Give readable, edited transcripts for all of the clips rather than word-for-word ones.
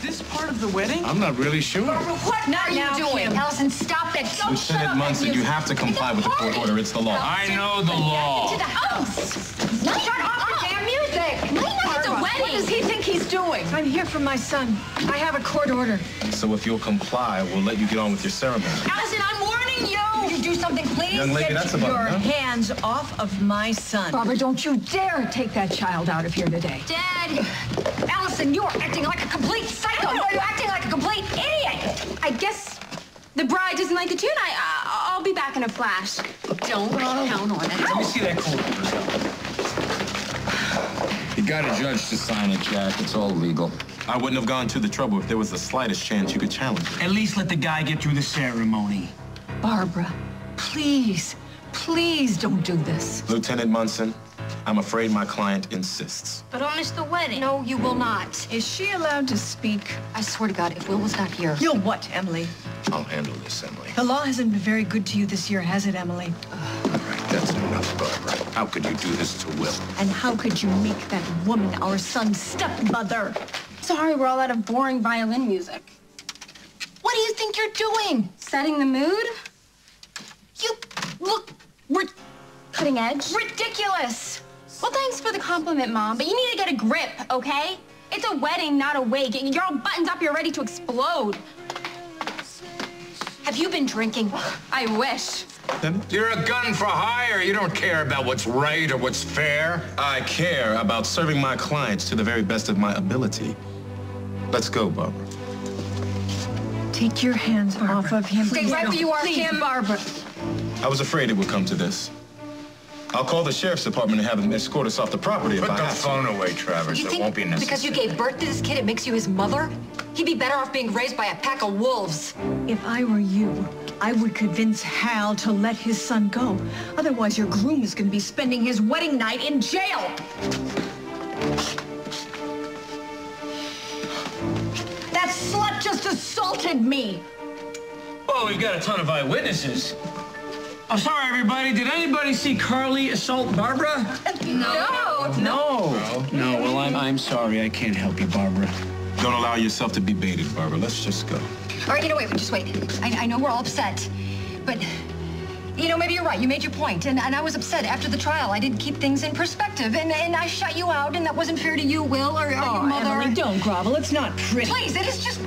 this part of the wedding? I'm not really sure. What are you doing? Alison, stop it. Lieutenant Munson, you have to comply with the court order. It's the law. I know the law. Into the house. Shut off your damn music. It's a wedding. What does he think he's doing? I'm here for my son. I have a court order. So if you'll comply, we'll let you get on with your ceremony. Alison, I'm warning you. Will you do something, please? Young lady, that's about Your enough. hands off of my son. Barbara, don't you dare take that child out of here today. Dad. Alison, you're acting like a complete psycho. You're acting like a complete idiot. I guess the bride doesn't like the tune. I'll be back in a flash. Don't count on it. Let me see that court order. You got a judge to sign it, Jack. It's all legal. I wouldn't have gone to the trouble if there was the slightest chance you could challenge it. At least let the guy get through the ceremony. Barbara, please, please don't do this. Lieutenant Munson, I'm afraid my client insists. But on the wedding. No, you will not. Is she allowed to speak? I swear to God, if Will was not here. You'll what, Emily? I'll handle this, Emily. The law hasn't been very good to you this year, has it, Emily? All right, that's enough, Barbara. How could you do this to Will? And how could you make that woman our son's stepmother? Sorry, we're all out of boring violin music. What do you think you're doing? Setting the mood? You look Cutting edge? ridiculous. Well, thanks for the compliment, Mom, but you need to get a grip, okay? It's a wedding, not a wake. You're all buttoned up, you're ready to explode. Have you been drinking? I wish. You're a gun for hire. You don't care about what's right or what's fair. I care about serving my clients to the very best of my ability. Let's go, Barbara. Take your hands off of him. Stay right where you are, Please, Kim. Barbara. I was afraid it would come to this. I'll call the sheriff's department and have them escort us off the property if Put I the have to. phone away, Travers. You It think won't be necessary. because you gave birth to this kid, it makes you his mother? He'd be better off being raised by a pack of wolves. If I were you, I would convince Hal to let his son go. Otherwise, your groom is going to be spending his wedding night in jail. That slut just assaulted me. Oh, we've got a ton of eyewitnesses. I'm sorry, everybody. Did anybody see Carly assault Barbara? No. No. Well, I'm sorry. I can't help you, Barbara. Don't allow yourself to be baited, Barbara. Let's just go. All right, just wait. I know we're all upset, but, maybe you're right. You made your point, and I was upset after the trial. I didn't keep things in perspective, and I shut you out, and that wasn't fair to you, Will, or your mother. Emily, don't grovel. It's not pretty. Please, it is just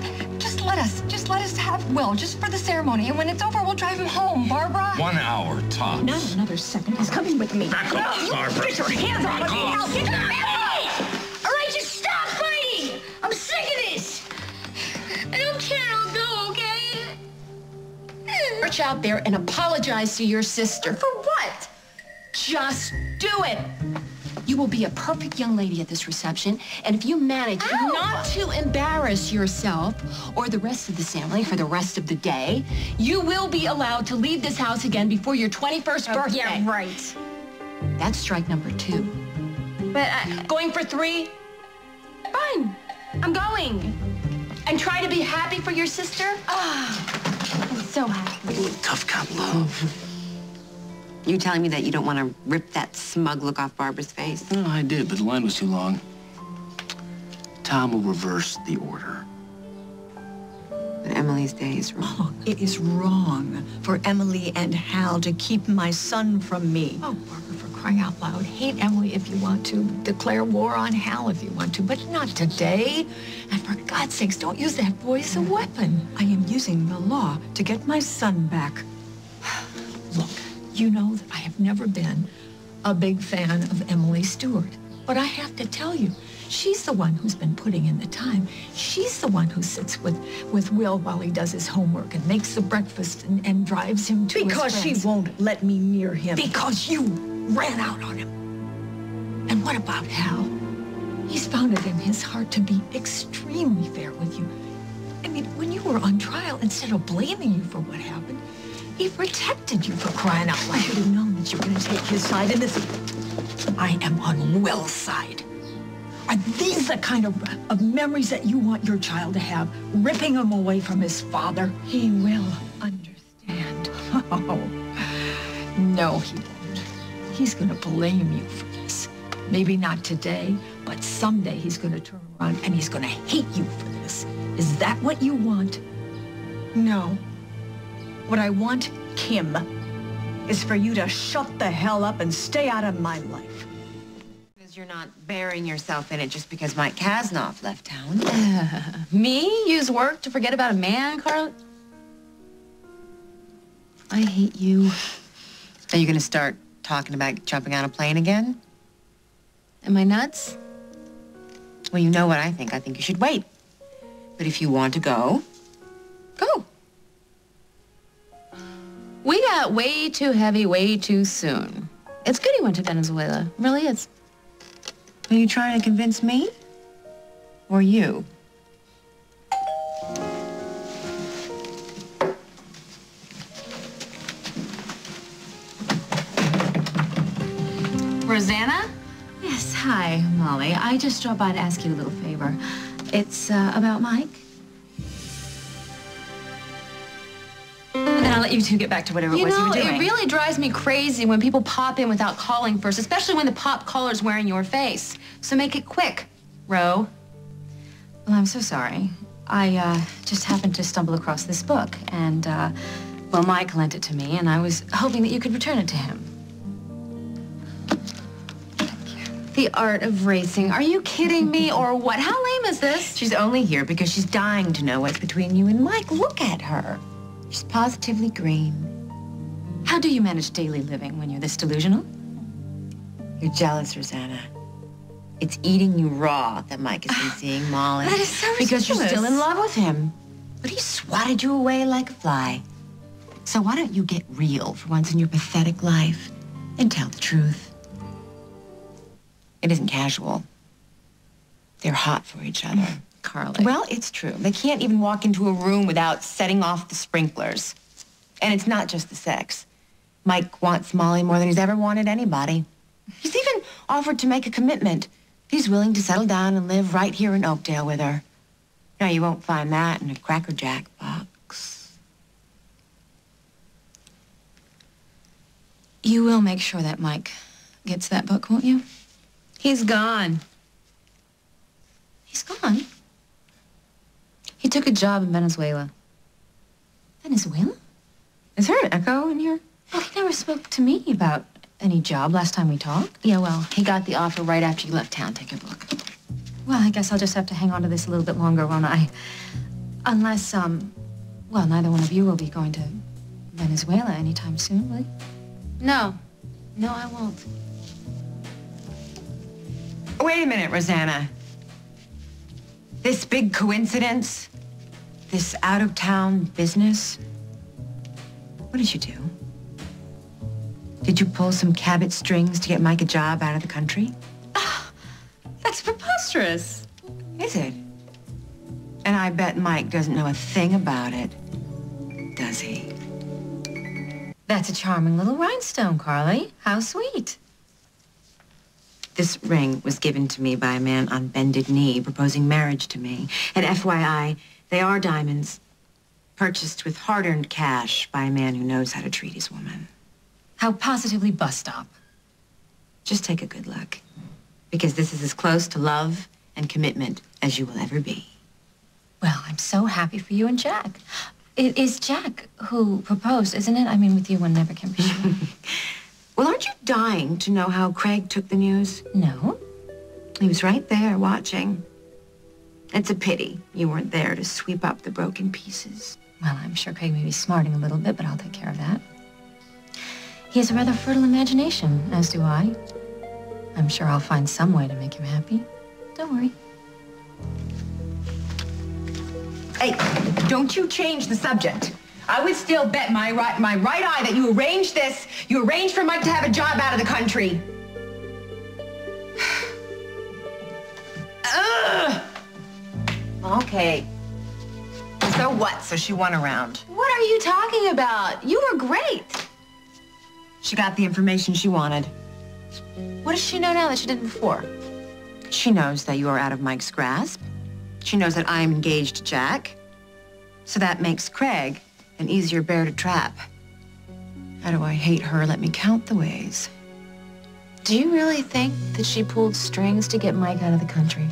let us have Will, just for the ceremony, and when it's over, we'll drive him home, Barbara. 1 hour tops. Not another second. He's coming with me. Back off, Barbara. Get your hands off of me, Hal. Get your hands off. All right, just stop fighting. I'm sick of this. I don't care. I'll go, okay? March out there and apologize to your sister. For what? Just do it. You will be a perfect young lady at this reception, and if you manage not to embarrass yourself or the rest of the family for the rest of the day, you will be allowed to leave this house again before your 21st birthday. Yeah, right. That's strike number 2. But Going for 3? fine. I'm going. And try to be happy for your sister? I'm so happy. Tough cop love. You telling me that you don't want to rip that smug look off Barbara's face? No, I did, but the line was too long. Tom will reverse the order. But Emily's day is wrong. It is wrong for Emily and Hal to keep my son from me. Oh, Barbara, for crying out loud. Hate Emily if you want to. Declare war on Hal if you want to, but not today. And for God's sakes, don't use that boy as a weapon. I am using the law to get my son back. Look, you know that I have never been a big fan of Emily Stewart. But I have to tell you, she's the one who's been putting in the time. She's the one who sits with Will while he does his homework and makes the breakfast and drives him to his friends. Because she won't let me near him. Because you ran out on him. And what about Hal? He's found it in his heart to be extremely fair with you. I mean, when you were on trial, instead of blaming you for what happened, he protected you, for crying out loud. I should have known that you were going to take his side in this. I am on Will's side. Are these the kind of memories that you want your child to have, ripping him away from his father? He will understand. Oh, no, he won't. He's going to blame you for this. Maybe not today, but someday he's going to turn around and he's going to hate you for this. Is that what you want? No. What I want, Kim, is for you to shut the hell up and stay out of my life. Because you're not burying yourself in it just because Mike Kasnoff left town. Me? Use work to forget about a man, Carly? I hate you. Are you going to start talking about jumping on a plane again? Am I nuts? Well, you know what I think. I think you should wait. But if you want to go, go. We got way too heavy way too soon. It's good he went to Venezuela. It really is. Are you trying to convince me? Or you? Rosanna? Yes, hi, Molly. I just dropped by to ask you a little favor. It's about Mike. And then I'll let you two get back to whatever it was you were doing. It really drives me crazy when people pop in without calling first, especially when the pop caller's wearing your face. So make it quick, Ro. Well, I'm so sorry. I just happened to stumble across this book, and, well, Mike lent it to me, and I was hoping that you could return it to him. The Art of Racing. Are you kidding me or what? How lame is this? She's only here because she's dying to know what's between you and Mike. Look at her. She's positively green. How do you manage daily living when you're this delusional? You're jealous, Rosanna. It's eating you raw that Mike has been seeing Molly. That is so because ridiculous. You're still in love with him. But he swatted you away like a fly. So why don't you get real for once in your pathetic life and tell the truth? It isn't casual. They're hot for each other. Carly. Well, it's true. They can't even walk into a room without setting off the sprinklers. And it's not just the sex. Mike wants Molly more than he's ever wanted anybody. He's even offered to make a commitment. He's willing to settle down and live right here in Oakdale with her. Now, you won't find that in a Cracker Jack box. You will make sure that Mike gets that book, won't you? He's gone. He's gone? He took a job in Venezuela. Venezuela? Is there an echo in here? Well, he never spoke to me about any job last time we talked. Yeah, well, he got the offer right after you left town. Take your book. Well, I guess I'll just have to hang on to this a little bit longer, won't I? Unless, well, neither one of you will be going to Venezuela anytime soon, will you? No. No, I won't. Wait a minute, Rosanna. This big coincidence, this out-of-town business, what did you do? Did you pull some Cabot strings to get Mike a job out of the country? Oh, that's preposterous. Is it? And I bet Mike doesn't know a thing about it, does he? That's a charming little rhinestone, Carly. How sweet. This ring was given to me by a man on bended knee proposing marriage to me. And FYI, they are diamonds, purchased with hard-earned cash by a man who knows how to treat his woman. How positively bus stop. Just take a good look, because this is as close to love and commitment as you will ever be. Well, I'm so happy for you and Jack. It is Jack who proposed, isn't it? I mean, with you, one never can be sure. Well, aren't you dying to know how Craig took the news? No. He was right there watching. It's a pity you weren't there to sweep up the broken pieces. Well, I'm sure Craig may be smarting a little bit, but I'll take care of that. He has a rather fertile imagination, as do I. I'm sure I'll find some way to make him happy. Don't worry. Hey, don't you change the subject. I would still bet my right eye that you arranged this. You arranged for Mike to have a job out of the country. Ugh. Okay. So what? So she won a round. What are you talking about? You were great. She got the information she wanted. What does she know now that she didn't before? She knows that you are out of Mike's grasp. She knows that I'm engaged to Jack. So that makes Craig an easier bear to trap. How do I hate her? Let me count the ways. Do you really think that she pulled strings to get Mike out of the country?